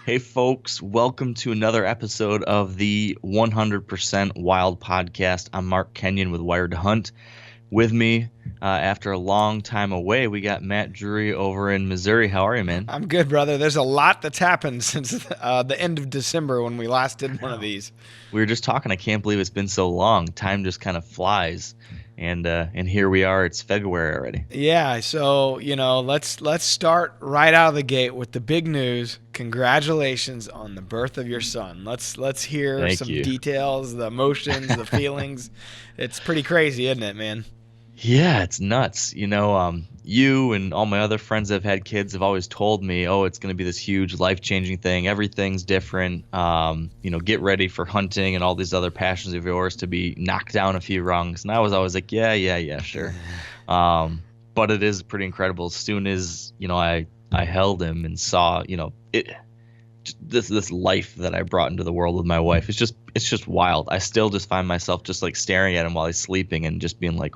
Hey, folks, welcome to another episode of the 100% Wild Podcast. I'm Mark Kenyon with Wired to Hunt. With me, after a long time away, we got Matt Drury over in Missouri. How are you, man? I'm good, brother. There's a lot that's happened since the end of December when we last I did one of know. these. We were just talking. I can't believe it's been so long. Time just kind of flies, and here we are. It's February already. Yeah, so let's start right out of the gate with the big news. Congratulations on the birth of your son. Let's hear Thank some you. details, the emotions, the feelings. It's pretty crazy, isn't it, man? Yeah, it's nuts. You and all my other friends that have had kids have always told me, oh, it's going to be this huge life-changing thing. Everything's different. Get ready for hunting and all these other passions of yours to be knocked down a few rungs. And I was always like, yeah, sure. But it is pretty incredible. As soon as, I held him and saw, this life that I brought into the world with my wife. It's just wild. I still just find myself just like staring at him while he's sleeping and just being like,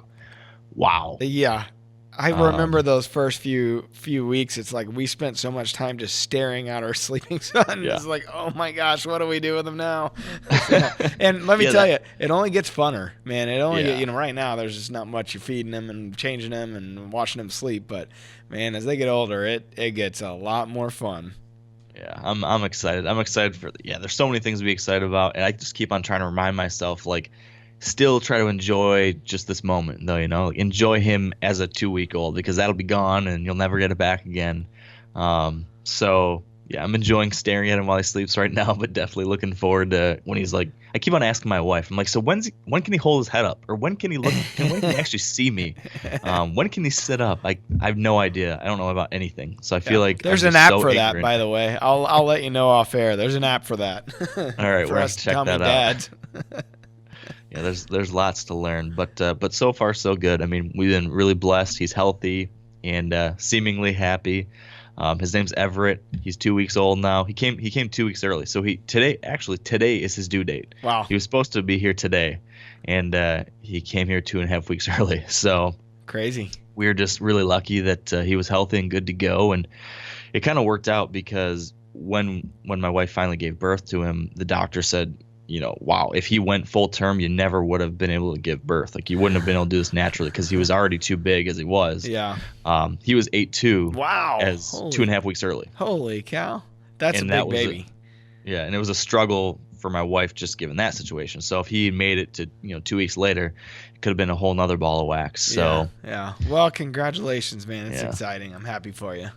wow. Yeah. I remember Um, those first few weeks. It's like we spent so much time just staring at our sleeping son. yeah. It's like, oh my gosh, what do we do with him now? So, and let me Yeah, tell that you, it only gets funner, man. It only yeah. right now there's just not much you feeding him and changing him and watching him sleep. But man, as they get older, it gets a lot more fun. Yeah, I'm excited. I'm excited for there's so many things to be excited about, and I just keep on trying to remind myself like still try to enjoy just this moment though, like, enjoy him as a 2 week old because that'll be gone and you'll never get it back again. So yeah, I'm enjoying staring at him while he sleeps right now, but definitely looking forward to when he's like I keep on asking my wife, I'm like, so when can he hold his head up? Or when can he look when can he actually see me? When can he sit up? I have no idea. I don't know about anything. So I feel Yeah, like I'm there's an just app so for that, ignorant. by the way. I'll let you know off air. There's an app for that All right, we're for gonna have us to check dummy that out. dads. Yeah, there's lots to learn, but so far so good. I mean, we've been really blessed. He's healthy and seemingly happy. His name's Everett. He's 2 weeks old now. He came 2 weeks early, so today is his due date. Wow, He was supposed to be here today, and he came here 2.5 weeks early. So crazy. we were just really lucky that he was healthy and good to go, and it kind of worked out because when my wife finally gave birth to him, the doctor said, wow, if he went full term, you never would have been able to give birth. Like you wouldn't have been able to do this naturally because he was already too big as he was. Yeah. He was 8'2" Wow. as 2.5 weeks early, Holy cow. That's a and that big was baby. yeah, and it was a struggle for my wife just given that situation. So if he had made it to 2 weeks later, it could have been a whole nother ball of wax. Yeah. So Yeah. Well, congratulations, man. It's yeah. exciting. I'm happy for you.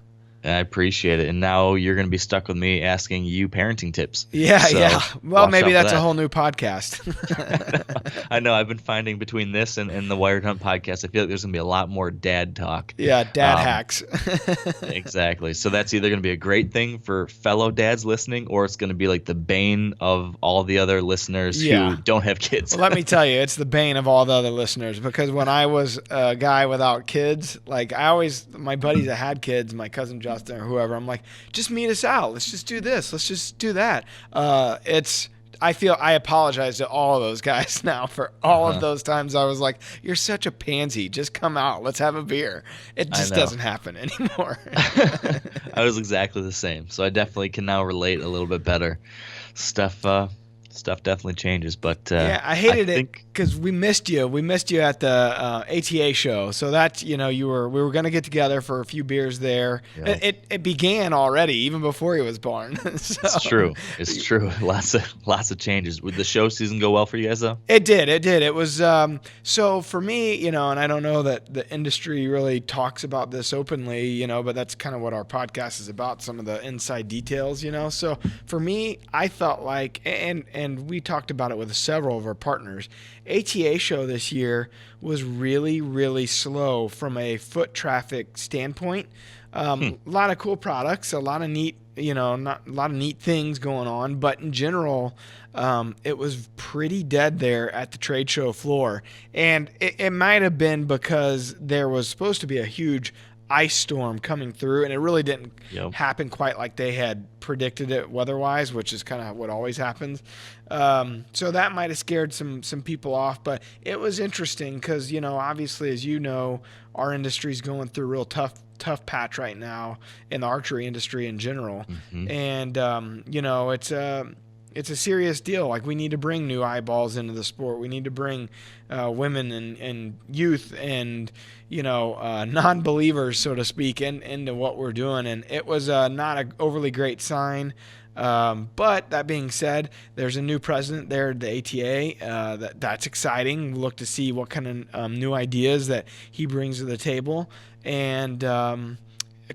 I appreciate it. And now you're going to be stuck with me asking you parenting tips. Yeah, yeah. So Well, watch maybe out for that's a that. whole new podcast. I know I've been finding between this and the Wired Hunt podcast, I feel like there's going to be a lot more dad talk. Yeah, dad Um, hacks. exactly. So that's either going to be a great thing for fellow dads listening, or it's going to be like the bane of all the other listeners who Yeah. don't have kids. Well, let me tell you, it's the bane of all the other listeners because when I was a guy without kids, like my buddies that had kids, my cousin Justin or whoever, I'm like, just meet us out. Let's just do this. Let's just do that. I apologize to all of those guys now for all of Uh-huh. those times I was like, you're such a pansy. Just come out. Let's have a beer. It I just know. doesn't happen anymore. I was exactly the same. So I definitely can now relate a little bit better. Stuff stuff definitely changes, but Yeah, I I hated it think because we missed you. We missed you at the ATA show. So that we were gonna get together for a few beers there. yeah. It began already even before he was born. So It's true. It's true. Lots of changes. Would the show season go well for you guys though? it did. It did. It was so for me, and I don't know that the industry really talks about this openly, but that's kind of what our podcast is about, some of the inside details, So for me, I felt like and we talked about it with several of our partners. ATA show this year was really, really slow from a foot traffic standpoint. A lot of cool products, a lot of neat, not a lot of neat things going on, but in general, it was pretty dead there at the trade show floor. And it might have been because there was supposed to be a huge ice storm coming through, and it really didn't Yep. happen quite like they had predicted it weather-wise, which is kind of what always happens. So that might have scared some people off, but it was interesting because obviously, as you know, our industry's going through a real tough patch right now in the archery industry in general, Hmm. and it's a serious deal. Like, we need to bring new eyeballs into the sport. We need to bring women and youth and non-believers, so to speak, into what we're doing. And it was not an overly great sign. But that being said, there's a new president there at the ATA. That's exciting. We look to see what kind of new ideas that he brings to the table. And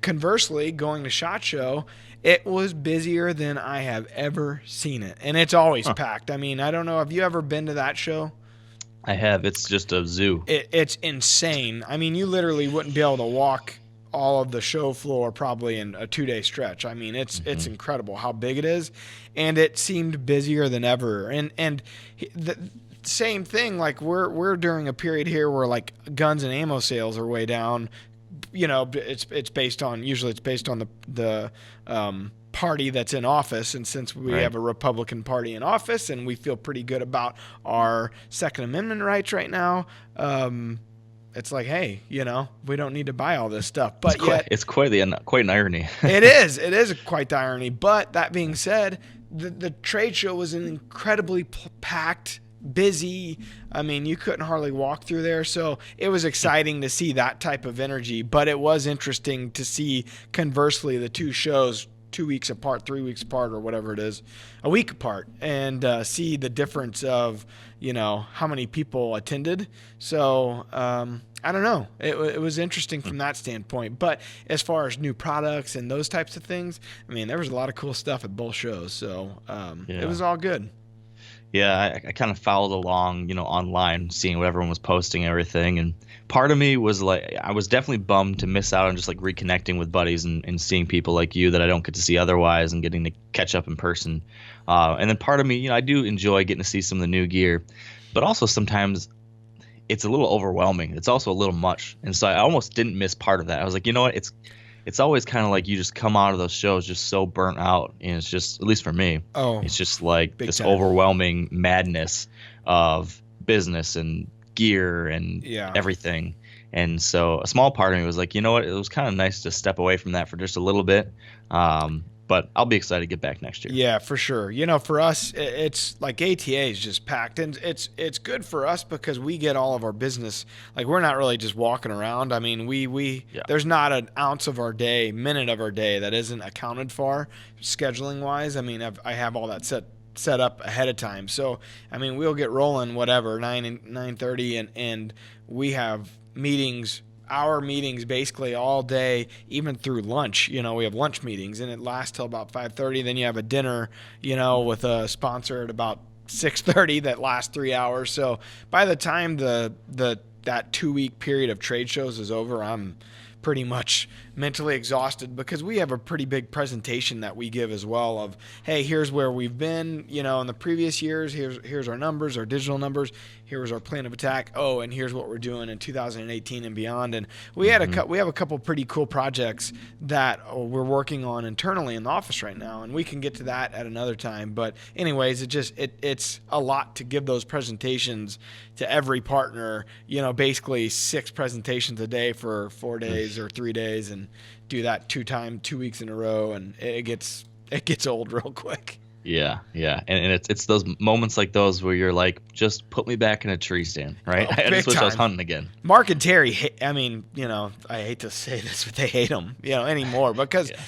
conversely, going to SHOT Show, it was busier than I have ever seen it, and it's always packed. I mean, I don't know. Have you ever been to that show? I have. It's just a zoo. It's insane. I mean, you literally wouldn't be able to walk all of the show floor probably in a 2-day stretch. I mean, it's incredible how big it is, and it seemed busier than ever. And the same thing. Like, we're during a period here where like guns and ammo sales are way down. It's based on the party that's in office, and since we Right. have a Republican Party in office, and we feel pretty good about our Second Amendment rights right now, it's like, hey, we don't need to buy all this stuff, but It's quite an irony. it is quite the irony. But that being said, the trade show was an incredibly packed, busy. I mean, you couldn't hardly walk through there. So it was exciting to see that type of energy. But it was interesting to see, conversely, the two shows 2 weeks apart, 3 weeks apart, or whatever it is, a week apart, and see the difference of how many people attended. So I don't know. It was interesting from that standpoint. But as far as new products and those types of things, I mean, there was a lot of cool stuff at both shows. So Yeah. it was all good. Yeah, I kind of followed along, online, seeing what everyone was posting and everything. And part of me was like, I was definitely bummed to miss out on just like reconnecting with buddies and seeing people like you that I don't get to see otherwise, and getting to catch up in person. And then part of me, I do enjoy getting to see some of the new gear, but also sometimes it's a little overwhelming. It's also a little much. And so I almost didn't miss part of that. I was like, you know what? It's always kind of like you just come out of those shows just so burnt out, and it's just, at least for me, Oh, it's just like big this time. overwhelming madness of business and gear and Yeah. everything. And so a small part of me was like, you know what? It was kind of nice to step away from that for just a little bit. But I'll be excited to get back next year. Yeah, for sure. For us, it's like ATA is just packed, and it's good for us because we get all of our business. Like, we're not really just walking around. I mean, Yeah. there's not an ounce of our day, minute of our day that isn't accounted for scheduling wise. I mean, I have all that set up ahead of time. So, I mean, we'll get rolling whatever 9:30, and we have our meetings basically all day, even through lunch. We have lunch meetings, and it lasts till about 5:30. Then you have a dinner, with a sponsor at about 6:30 that lasts 3 hours. So by the time that 2 week period of trade shows is over, I'm pretty much mentally exhausted, because we have a pretty big presentation that we give as well of, hey, here's where we've been, in the previous years. Here's our numbers, our digital numbers. Here's our plan of attack. Oh, and here's what we're doing in 2018 and beyond. And we have a couple pretty cool projects that we're working on internally in the office right now, and we can get to that at another time. But anyways, it's a lot to give those presentations to every partner. Basically 6 presentations a day for 4 days or 3 days, and do that 2 weeks in a row, and it gets old real quick. Yeah, and it's those moments like those where you're like, just put me back in a tree stand, right? Oh, I just big wish I was time. hunting again. Mark and Terry, I mean, I hate to say this, but they hate them, anymore, because Yeah.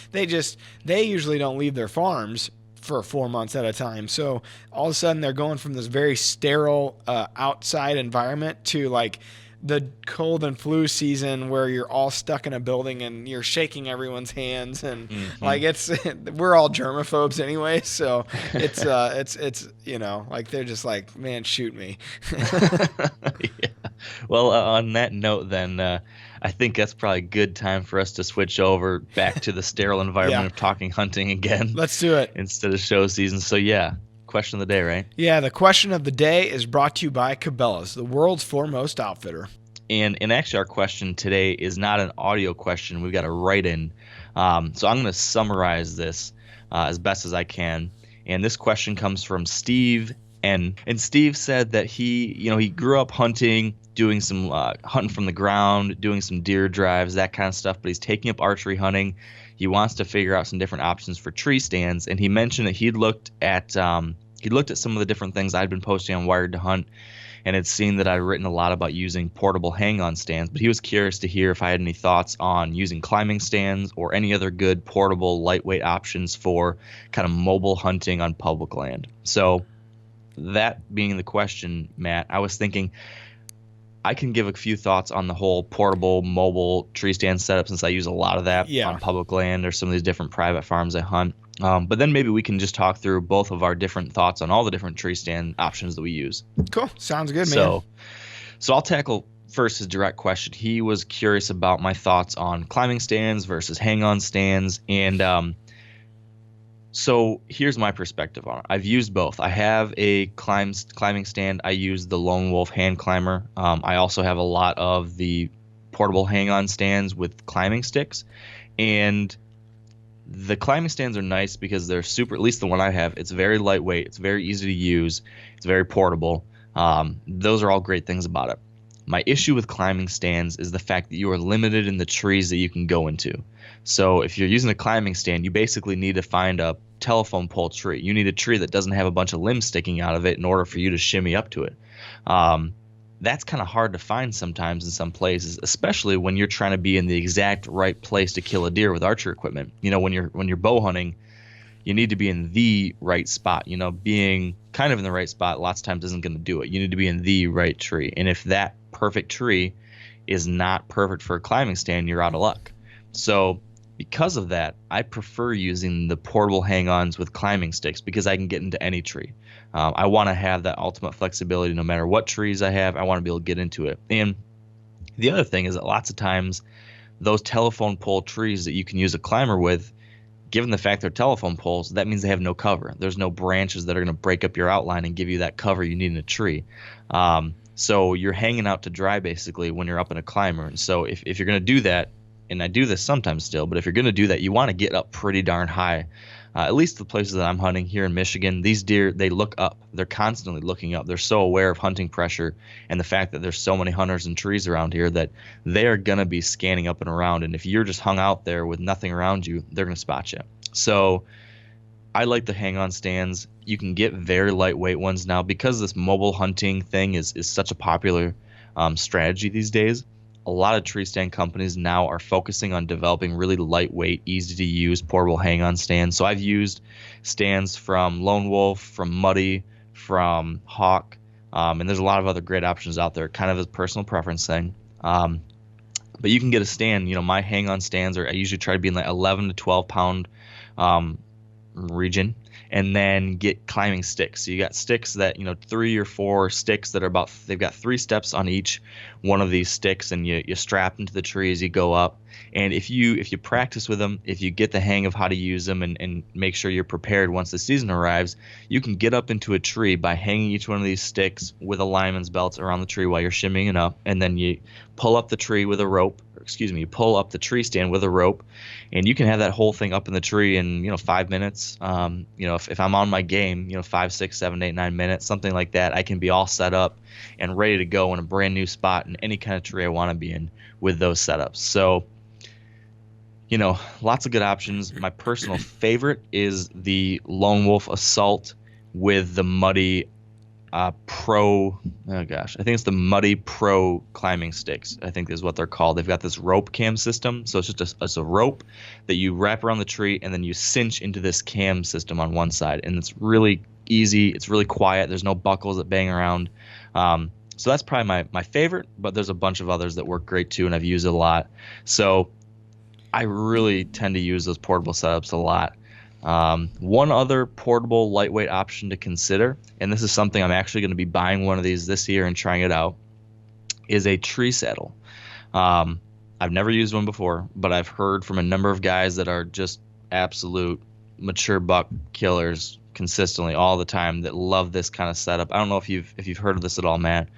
they usually don't leave their farms for 4 months at a time. So all of a sudden they're going from this very sterile outside environment to like the cold and flu season where you're all stuck in a building and you're shaking everyone's hands, and like we're all germaphobes anyway, so it's like they're just like, man, shoot me. Yeah. Well, on that note, then I think that's probably a good time for us to switch over back to the sterile environment Yeah. of talking hunting again Let's do it. instead of show season. So yeah, question of the day, right? Yeah, the question of the day is brought to you by Cabela's, the world's foremost outfitter. And actually, our question today is not an audio question. We've got a write-in. So I'm going to summarize this as best as I can. And this question comes from Steve N. And Steve said that he grew up hunting, doing some hunting from the ground, doing some deer drives, that kind of stuff. But he's taking up archery hunting. He wants to figure out some different options for tree stands. And he mentioned that he looked at some of the different things I'd been posting on Wired to Hunt and had seen that I'd written a lot about using portable hang-on stands, but he was curious to hear if I had any thoughts on using climbing stands or any other good portable lightweight options for kind of mobile hunting on public land. So that being the question, Matt, I was thinking I can give a few thoughts on the whole portable mobile tree stand setup since I use a lot of that Yeah. on public land or some of these different private farms I hunt. But then maybe we can just talk through both of our different thoughts on all the different tree stand options that we use. Cool. Sounds good, man. So I'll tackle first his direct question. He was curious about my thoughts on climbing stands versus hang-on stands, and so here's my perspective on it. I've used both. I have a climbing stand. I use the Lone Wolf hand climber. I also have a lot of the portable hang-on stands with climbing sticks, and the climbing stands are nice because they're super. At least the one I have, it's very lightweight. It's very easy to use. It's very portable. Those are all great things about it. My issue with climbing stands is the fact that you are limited in the trees that you can go into. So if you're using a climbing stand, you basically need to find a telephone pole tree. You need a tree that doesn't have a bunch of limbs sticking out of it in order for you to shimmy up to it. That's kind of hard to find sometimes in some places, especially when you're trying to be in the exact right place to kill a deer with archery equipment. When you're bow hunting, you need to be in the right spot. Being kind of in the right spot lots of times isn't going to do it. You need to be in the right tree. And if that perfect tree is not perfect for a climbing stand, you're out of luck. So because of that, I prefer using the portable hang-ons with climbing sticks because I can get into any tree. I want to have that ultimate flexibility no matter what trees I have. I want to be able to get into it. And the other thing is that lots of times those telephone pole trees that you can use a climber with, given the fact they're telephone poles, that means they have no cover. There's no branches that are going to break up your outline and give you that cover you need in a tree. So you're hanging out to dry basically when you're up in a climber. And so if you're going to do that, and I do this sometimes still, but if you're going to do that, you want to get up pretty darn high. At least the places that I'm hunting here in Michigan, these deer, they look up. They're constantly looking up. They're so aware of hunting pressure and the fact that there's so many hunters and trees around here that they are going to be scanning up and around. And if you're just hung out there with nothing around you, they're going to spot you. So I like the hang-on stands. You can get very lightweight ones now because this mobile hunting thing is such a popular strategy these days. A lot of tree stand companies now are focusing on developing really lightweight, easy to use portable hang-on stands. So I've used stands from Lone Wolf, from Muddy, from Hawk, and there's a lot of other great options out there, kind of a personal preference thing. But you can get a stand. My hang-on stands I usually try to be in like 11 to 12 pound region, and then get climbing sticks. So you got sticks that 3 or 4 sticks that are they've got 3 steps on each one of these sticks, and you strap into the tree as you go up. And if you practice with them, if you get the hang of how to use them and make sure you're prepared once the season arrives, you can get up into a tree by hanging each one of these sticks with a lineman's belt around the tree while you're shimmying up, and then you pull up the tree with a rope. You pull up the tree stand with a rope, and you can have that whole thing up in the tree in 5 minutes. If I'm on my game, 5, 6, 7, 8, 9 minutes, something like that, I can be all set up and ready to go in a brand new spot in any kind of tree I want to be in with those setups. So lots of good options. My personal favorite is the Lone Wolf Assault with the Muddy Pro. Oh gosh, I think it's the Muddy Pro climbing sticks. I think is what they're called. They've got this rope cam system, so it's just it's a rope that you wrap around the tree and then you cinch into this cam system on one side, and it's really easy. It's really quiet. There's no buckles that bang around. So that's probably my favorite, but there's a bunch of others that work great too, and I've used it a lot. So I really tend to use those portable setups a lot. One other portable lightweight option to consider, and this is something I'm actually going to be buying one of these this year and trying it out, is a tree saddle. I've never used one before, but I've heard from a number of guys that are just absolute mature buck killers consistently all the time that love this kind of setup. I don't know if you've heard of this at all, Matt.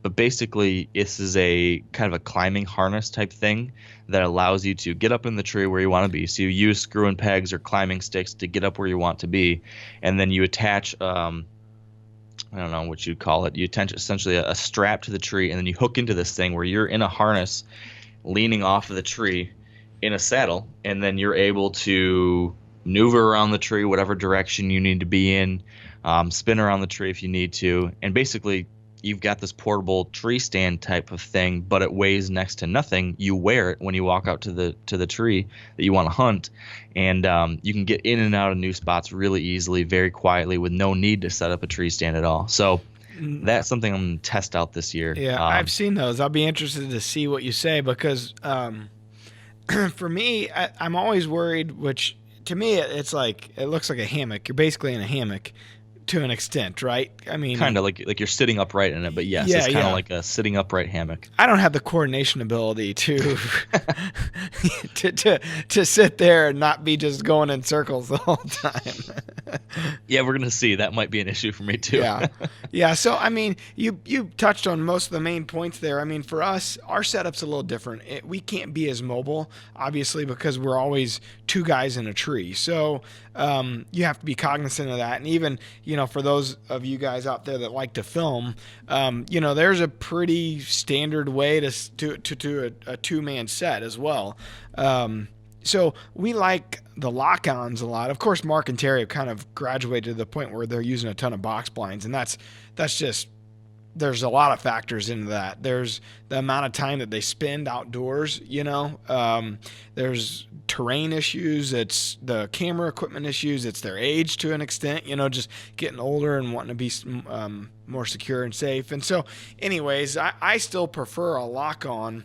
But basically, this is a kind of a climbing harness type thing that allows you to get up in the tree where you want to be. So you use screw and pegs or climbing sticks to get up where you want to be, and then you attach I don't know what you'd call it. You attach essentially a strap to the tree, and then you hook into this thing where you're in a harness, leaning off of the tree in a saddle, and then you're able to maneuver around the tree, whatever direction you need to be in, spin around the tree if you need to, and basically you've got this portable tree stand type of thing, but it weighs next to nothing. You wear it when you walk out to the tree that you want to hunt, and you can get in and out of new spots really easily, very quietly, with no need to set up a tree stand at all. So that's something I'm gonna test out this year. Yeah, I've seen those. I'll be interested to see what you say because for me, I'm always worried. Which to me, it's like it looks like a hammock. You're basically in a hammock to an extent, right? I mean, kind of like you're sitting upright in it, but yes, Yeah, it's kind of yeah. like a sitting upright hammock. I don't have the coordination ability to to sit there and not be just going in circles the whole time. Yeah, we're gonna see. That might be an issue for me too. Yeah, yeah. So I mean, you touched on most of the main points there. I mean, for us, our setup's a little different. We can't be as mobile, obviously, because we're always two guys in a tree. So you have to be cognizant of that. And even for those of you guys out there that like to film, there's a pretty standard way to a two-man set as well. So we like the lock-ons a lot. Of course, Mark and Terry have kind of graduated to the point where they're using a ton of box blinds, and that's just there's a lot of factors into that. There's the amount of time that they spend outdoors. There's terrain issues. It's the camera equipment issues. It's their age to an extent. Just getting older and wanting to be more secure and safe. And so, anyways, I still prefer a lock-on,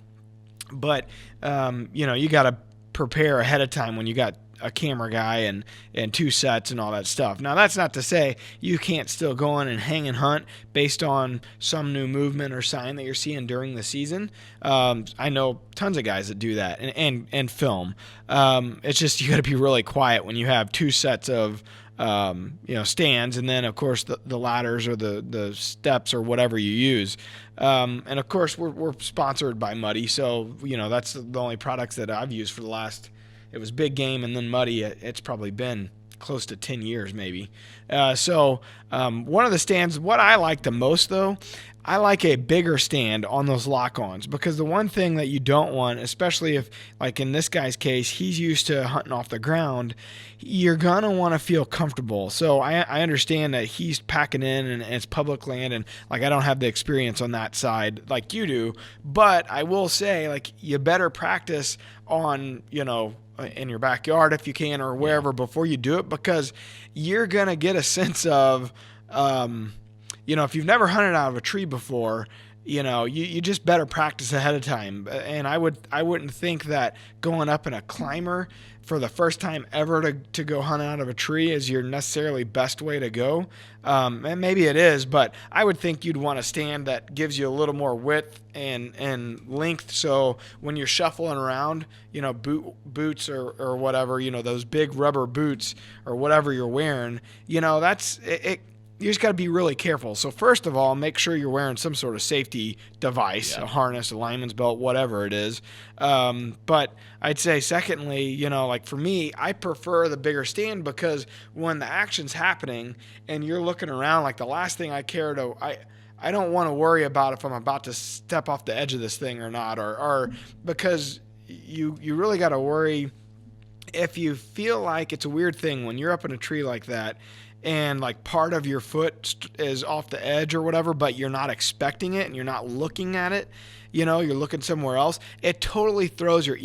but you got to prepare ahead of time when you got a camera guy and two sets and all that stuff. Now, that's not to say you can't still go in and hang and hunt based on some new movement or sign that you're seeing during the season. I know tons of guys that do that and film. It's just you got to be really quiet when you have two sets of stands, and then of course the ladders or the steps or whatever you use. And of course we're sponsored by Muddy, so that's the only products that I've used for the last. It was Big Game and then Muddy. It's probably been close to 10 years maybe. So one of the stands, what I like the most though, I like a bigger stand on those lock-ons, because the one thing that you don't want, especially if, like in this guy's case, he's used to hunting off the ground, you're going to want to feel comfortable. So I understand that he's packing in and it's public land, and like I don't have the experience on that side like you do, but I will say, like, you better practice on, in your backyard if you can or wherever before you do it, because you're going to get a sense of if you've never hunted out of a tree before, you just better practice ahead of time. And I wouldn't think that going up in a climber for the first time ever to go hunt out of a tree is your necessarily best way to go. And maybe it is, but I would think you'd want a stand that gives you a little more width and length. So when you're shuffling around, boots or whatever, those big rubber boots or whatever you're wearing, that's it. You just got to be really careful. So first of all, make sure you're wearing some sort of safety device, a harness, a lineman's belt, whatever it is. But I'd say secondly, like for me, I prefer the bigger stand, because when the action's happening and you're looking around, like the last thing I don't want to worry about if I'm about to step off the edge of this thing or not, or because you really got to worry if you feel like it's a weird thing when you're up in a tree like that, and like part of your foot is off the edge or whatever, but you're not expecting it and you're not looking at it, you're looking somewhere else, it totally throws your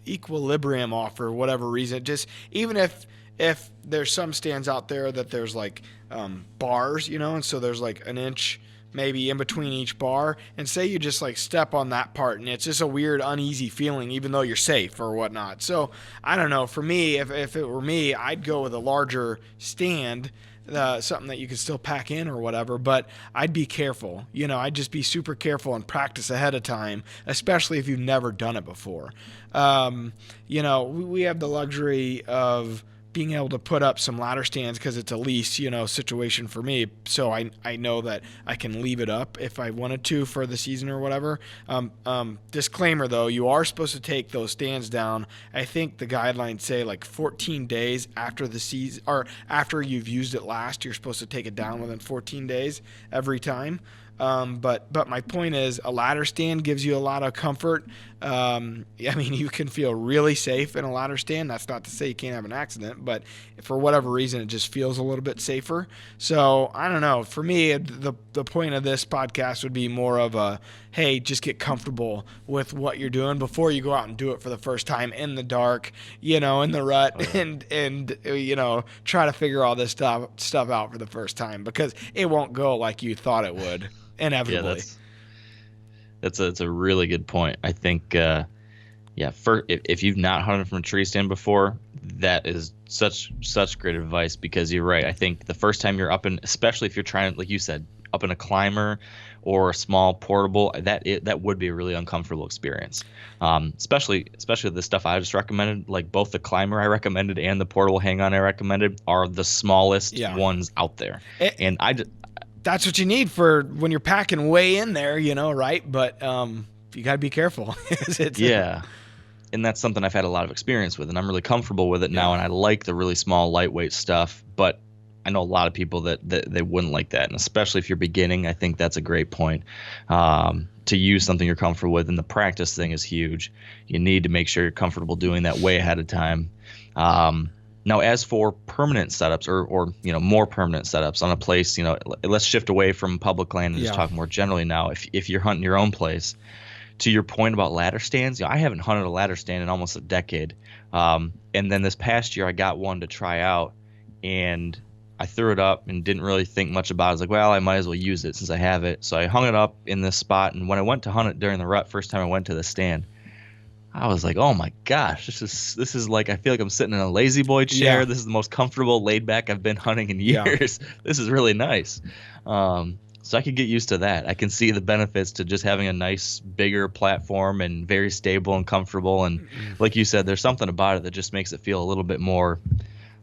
equilibrium off for whatever reason. Just even if there's some stands out there that there's like bars, and so there's like an inch maybe in between each bar, and say you just like step on that part and it's just a weird uneasy feeling even though you're safe or whatnot. So I don't know, for me, if it were me, I'd go with a larger stand, something that you could still pack in or whatever, but I'd be careful. I'd just be super careful and practice ahead of time, especially if you've never done it before. We have the luxury of being able to put up some ladder stands because it's a lease, situation for me. So I know that I can leave it up if I wanted to for the season or whatever. Disclaimer though, you are supposed to take those stands down. I think the guidelines say like 14 days after the season, or after you've used it last, you're supposed to take it down within 14 days every time. But my point is, a ladder stand gives you a lot of comfort. I mean, you can feel really safe in a ladder stand. That's not to say you can't have an accident, but for whatever reason, it just feels a little bit safer. So I don't know. For me, the point of this podcast would be more of a, hey, just get comfortable with what you're doing before you go out and do it for the first time in the dark, in the rut, and try to figure all this stuff out for the first time, because it won't go like you thought it would. Inevitably. Yeah, that's a really good point. I think, if you've not hunted from a tree stand before, that is such great advice, because you're right. I think the first time you're up in, especially if you're trying, like you said, up in a climber or a small portable, that would be a really uncomfortable experience. Especially the stuff I just recommended, like both the climber I recommended and the portable hang-on I recommended are the smallest ones out there. And that's what you need for when you're packing way in there, right? But you got to be careful. And that's something I've had a lot of experience with, and I'm really comfortable with it now, and I like the really small, lightweight stuff. But I know a lot of people that they wouldn't like that, and especially if you're beginning, I think that's a great point. To use something you're comfortable with, and the practice thing is huge. You need to make sure you're comfortable doing that way ahead of time. Now, as for permanent setups or more permanent setups on a place, let's shift away from public land and just talk more generally now. If you're hunting your own place, to your point about ladder stands, I haven't hunted a ladder stand in almost a decade. And then this past year I got one to try out, and I threw it up and didn't really think much about it. I was like, well, I might as well use it since I have it. So I hung it up in this spot, and when I went to hunt it during the rut, first time I went to the stand, I was like, oh my gosh, this is like, I feel like I'm sitting in a lazy boy chair. Yeah. This is the most comfortable, laid back I've been hunting in years. Yeah. This is really nice. So I could get used to that. I can see the benefits to just having a nice, bigger platform and very stable and comfortable. And like you said, there's something about it that just makes it feel a little bit more,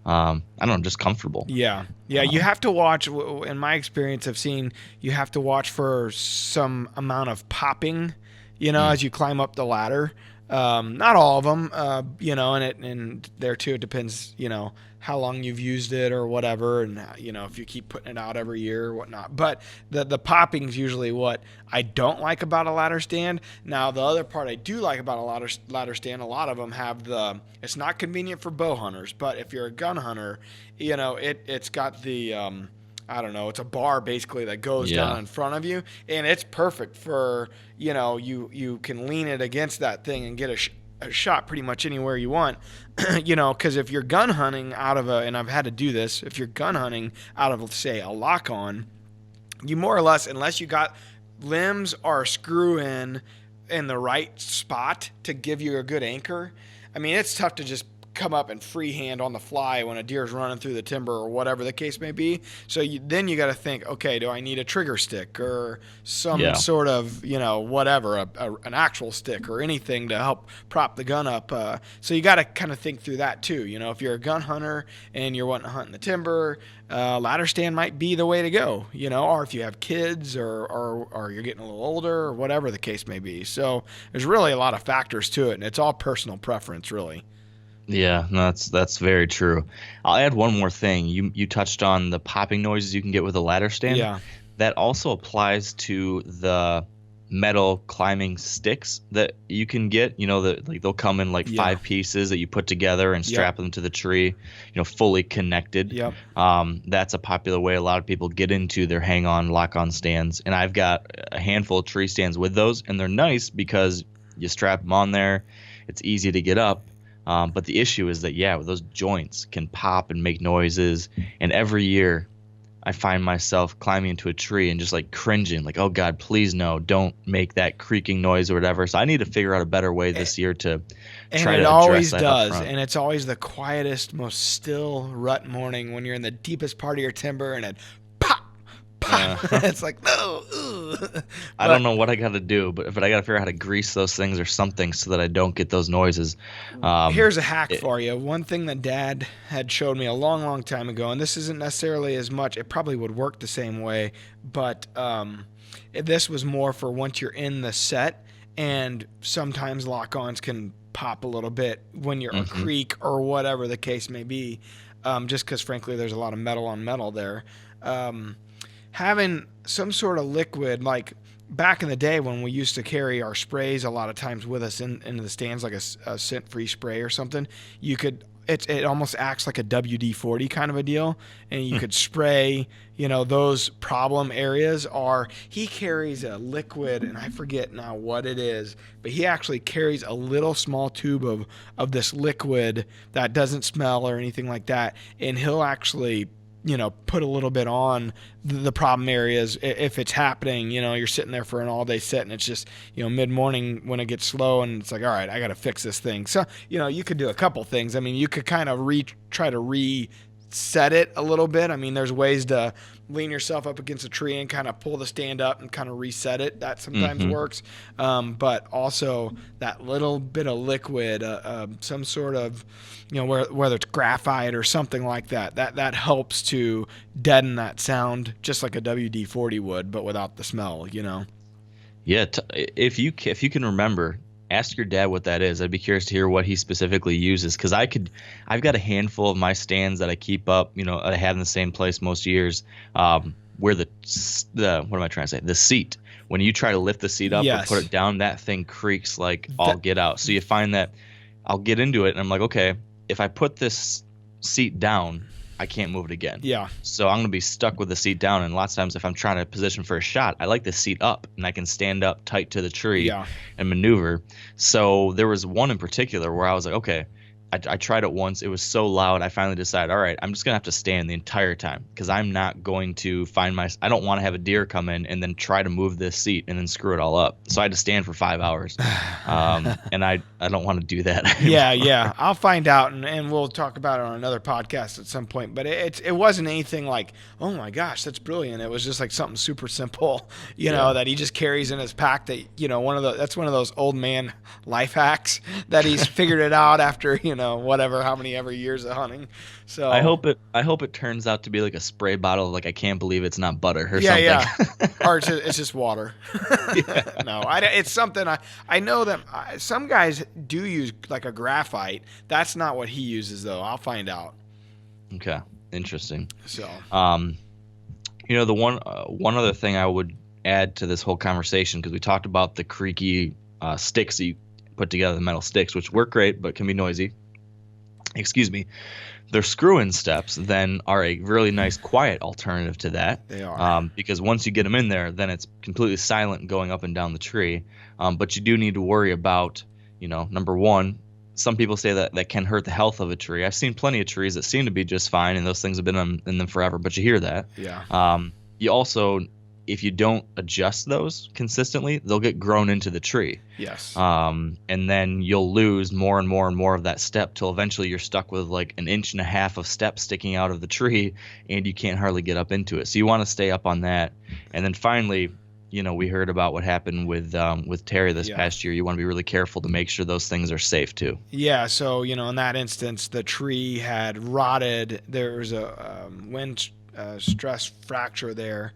I don't know, just comfortable. Yeah. Yeah. You have to watch, in my experience, I've seen you have to watch for some amount of popping, as you climb up the ladder. Not all of them, and there too, it depends, how long you've used it or whatever. And, if you keep putting it out every year or whatnot, but the popping is usually what I don't like about a ladder stand. Now, the other part I do like about a ladder stand, a lot of them have it's not convenient for bow hunters, but if you're a gun hunter, it's got the, I don't know, it's a bar basically that goes down in front of you, and it's perfect for, you can lean it against that thing and get a shot pretty much anywhere you want, because if you're gun hunting out of and I've had to do this, if you're gun hunting out of, say, a lock-on, you more or less, unless you got limbs or a screw in the right spot to give you a good anchor, I mean, it's tough to just come up and freehand on the fly when a deer's running through the timber or whatever the case may be. So then you got to think, okay, do I need a trigger stick or some sort of, whatever, an actual stick or anything to help prop the gun up. So you got to kind of think through that too. If you're a gun hunter and you're wanting to hunt in the timber, ladder stand might be the way to go, or if you have kids or you're getting a little older or whatever the case may be. So there's really a lot of factors to it, and it's all personal preference, really. Yeah, no, that's very true. I'll add one more thing. You touched on the popping noises you can get with a ladder stand. Yeah. That also applies to the metal climbing sticks that you can get. They'll come in like 5 pieces that you put together and strap them to the tree, fully connected. Yep. That's a popular way a lot of people get into their hang-on, lock-on stands. And I've got a handful of tree stands with those, and they're nice because you strap them on there. It's easy to get up. But the issue is that, those joints can pop and make noises. And every year I find myself climbing into a tree and just like cringing, like, oh God, please no, don't make that creaking noise or whatever. So I need to figure out a better way this year to try to address that up front. And it's always the quietest, most still rut morning when you're in the deepest part of your timber and it pop. It's like, no, I don't But know what I got to do, but I got to figure out how to grease those things or something so that I don't get those noises. here's a hack It, for you. One thing that Dad had showed me a long, long time ago, and this isn't necessarily as much. It probably would work the same way, but this was more for once you're in the set, and sometimes lock-ons can pop a little bit when you're a hmm creek or whatever the case may be, just because frankly there's a lot of metal on metal there. Um, Having some sort of liquid, like back in the day when we used to carry our sprays a lot of times with us into the stands, like a scent-free spray or something, you could. It almost acts like a WD-40 kind of a deal, and you could spray, those problem areas. Or he carries a liquid, and I forget now what it is, but he actually carries a little small tube of this liquid that doesn't smell or anything like that, and he'll actually put a little bit on the problem areas if it's happening. You're sitting there for an all day sit and it's just, mid morning when it gets slow and it's like, all right, I got to fix this thing. So, you could do a couple things. I mean, you could kind of try to reset it a little bit. I mean, there's ways to lean yourself up against a tree and kind of pull the stand up and kind of reset it. That sometimes hmm works. But also that little bit of liquid, some sort of, whether it's graphite or something like that helps to deaden that sound just like a WD-40 would, but without the smell. Yeah, if you can remember, ask your dad what that is. I'd be curious to hear what he specifically uses because I've got a handful of my stands that I keep up. I have in the same place most years. Where the what am I trying to say? The seat. When you try to lift the seat up or Yes. put it down, that thing creaks like all get out. So you find that I'll get into it and I'm like, okay, if I put this seat down, I can't move it again. Yeah. So I'm going to be stuck with the seat down. And lots of times if I'm trying to position for a shot, I like the seat up and I can stand up tight to the tree Yeah. and maneuver. So there was one in particular where I was like, okay, I tried it once. It was so loud. I finally decided, all right, I'm just going to have to stand the entire time because I'm not going to I don't want to have a deer come in and then try to move this seat and then screw it all up. So I had to stand for 5 hours. And I don't want to do that Yeah, anymore. yeah. I'll find out, and we'll talk about it on another podcast at some point. But it wasn't anything like, oh my gosh, that's brilliant. It was just like something super simple, Yeah. that he just carries in his pack. That that's one of those old man life hacks that he's figured it out after whatever how many ever years of hunting. I So hope it turns out to be like a spray bottle of like I can't believe it's not butter or yeah, yeah. something. Or it's just water. No, it's something I know that some guys do use like a graphite. That's not what he uses though. I'll find out. Okay, interesting. So Um, the one other thing I would add to this whole conversation because we talked about the creaky sticks that you put together, the metal sticks, which work great but can be noisy. Excuse me. Their screw-in steps then are a really nice quiet alternative to that. they are. Because once you get them in there, then it's completely silent going up and down the tree. But you do need to worry about, number one, some people say that can hurt the health of a tree. I've seen plenty of trees that seem to be just fine, and those things have been in them forever, but you hear that. Yeah. You also, if you don't adjust those consistently, they'll get grown into the tree. Yes. And then you'll lose more and more and more of that step till eventually you're stuck with like an inch and a half of step sticking out of the tree and you can't hardly get up into it. So you want to stay up on that. And then finally, we heard about what happened with Terry this Yeah. past year. You want to be really careful to make sure those things are safe too. Yeah. So in that instance, the tree had rotted. There was a wind stress fracture there,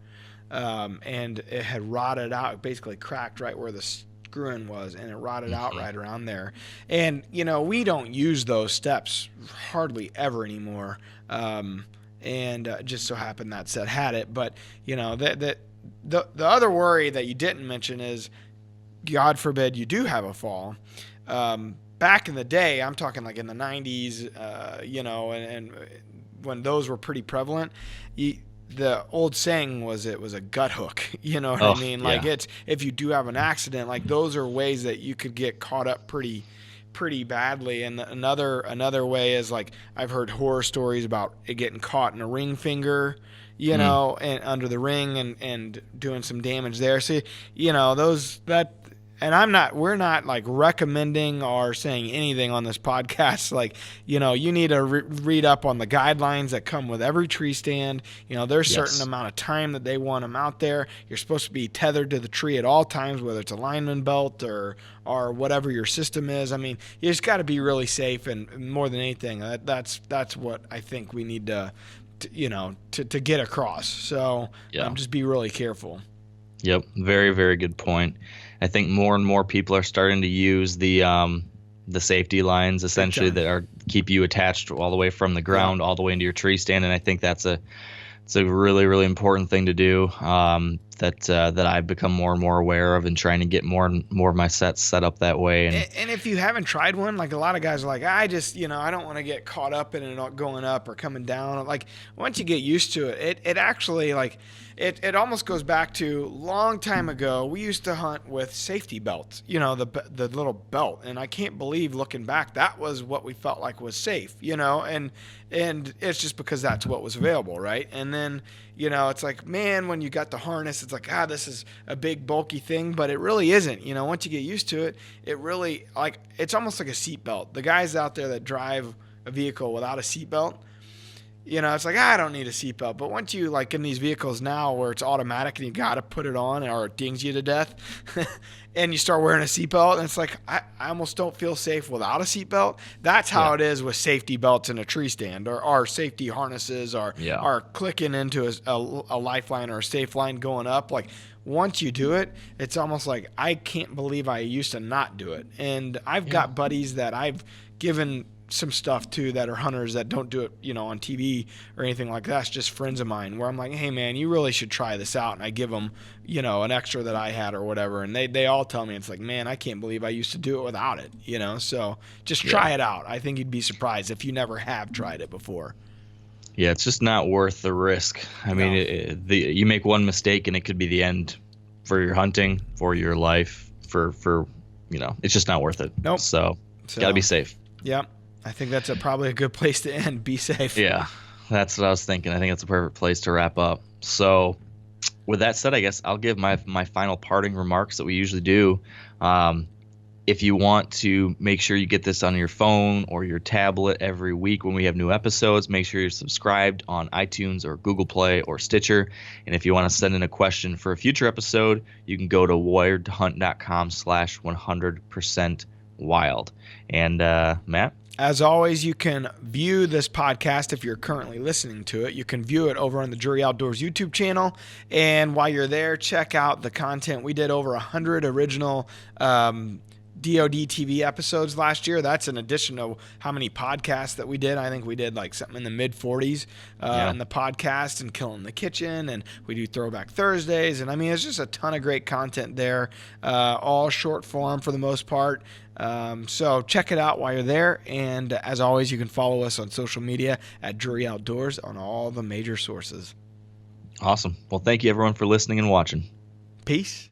and it had rotted out. It basically cracked right where the screw-in was, and it rotted out right around there. And we don't use those steps hardly ever anymore. And just so happened that set had it, but the other worry that you didn't mention is, God forbid you do have a fall. Back in the day, I'm talking like in the 90s, and when those were pretty prevalent, the old saying was it was a gut hook. You know what I mean? Like yeah. if you do have an accident, like those are ways that you could get caught up pretty badly. And another way is like I've heard horror stories about it getting caught in a ring finger, and under the ring and doing some damage there. So those that and we're not like recommending or saying anything on this podcast. Like, you need to read up on the guidelines that come with every tree stand. There's a certain amount of time that they want them out there. You're supposed to be tethered to the tree at all times, whether it's a lineman belt or whatever your system is. I mean, you just got to be really safe, and more than anything, that's what I think we need to get across. So just be really careful. Yep, very, very good point. I think more and more people are starting to use the safety lines essentially that keep you attached all the way from the ground all the way into your tree stand, and I think it's a really, really important thing to do. That I've become more and more aware of, and trying to get more and more of my sets set up that way. And if you haven't tried one, like a lot of guys are like, I just, I don't want to get caught up in it going up or coming down. Like once you get used to it, it actually like it almost goes back to long time ago. We used to hunt with safety belts, the little belt, and I can't believe looking back that was what we felt like was safe, and it's just because that's what was available, right? And then it's like, man, when you got the harness, it's like, this is a big bulky thing, but it really isn't. Once you get used to it, it really it's almost like a seatbelt. The guys out there that drive a vehicle without a seatbelt, it's like, I don't need a seatbelt. But once you in these vehicles now where it's automatic and you got to put it on or it dings you to death and you start wearing a seatbelt and it's like, I almost don't feel safe without a seatbelt. That's how it is with safety belts in a tree stand or safety harnesses or clicking into a lifeline or a safe line going up. Like once you do it, it's almost like I can't believe I used to not do it. And I've got buddies that I've given some stuff too that are hunters that don't do it, on TV or anything like that. It's just friends of mine where I'm like, hey man, you really should try this out. And I give them, an extra that I had or whatever. And they all tell me, it's like, man, I can't believe I used to do it without it, so just try it out. I think you'd be surprised if you never have tried it before. Yeah. It's just not worth the risk. I mean, you make one mistake and it could be the end for your hunting, for your life, for it's just not worth it. Nope. So gotta be safe. Yep. I think that's probably a good place to end. Be safe. Yeah, that's what I was thinking. I think that's a perfect place to wrap up. So with that said, I guess I'll give my final parting remarks that we usually do. If you want to make sure you get this on your phone or your tablet every week when we have new episodes, make sure you're subscribed on iTunes or Google Play or Stitcher. And if you want to send in a question for a future episode, you can go to wiredhunt.com/100%wild. And Matt? As always, you can view this podcast if you're currently listening to it. You can view it over on the Drury Outdoors YouTube channel. And while you're there, check out the content. We did over 100 original DoD TV episodes last year. That's in addition to how many podcasts that we did. I think we did like something in the mid 40s in the podcast, and Killing the Kitchen, and we do Throwback Thursdays. And I mean, it's just a ton of great content there, all short form for the most part. So check it out while you're there. And as always, you can follow us on social media at Drury Outdoors on all the major sources. Awesome. Well, thank you everyone for listening and watching. Peace.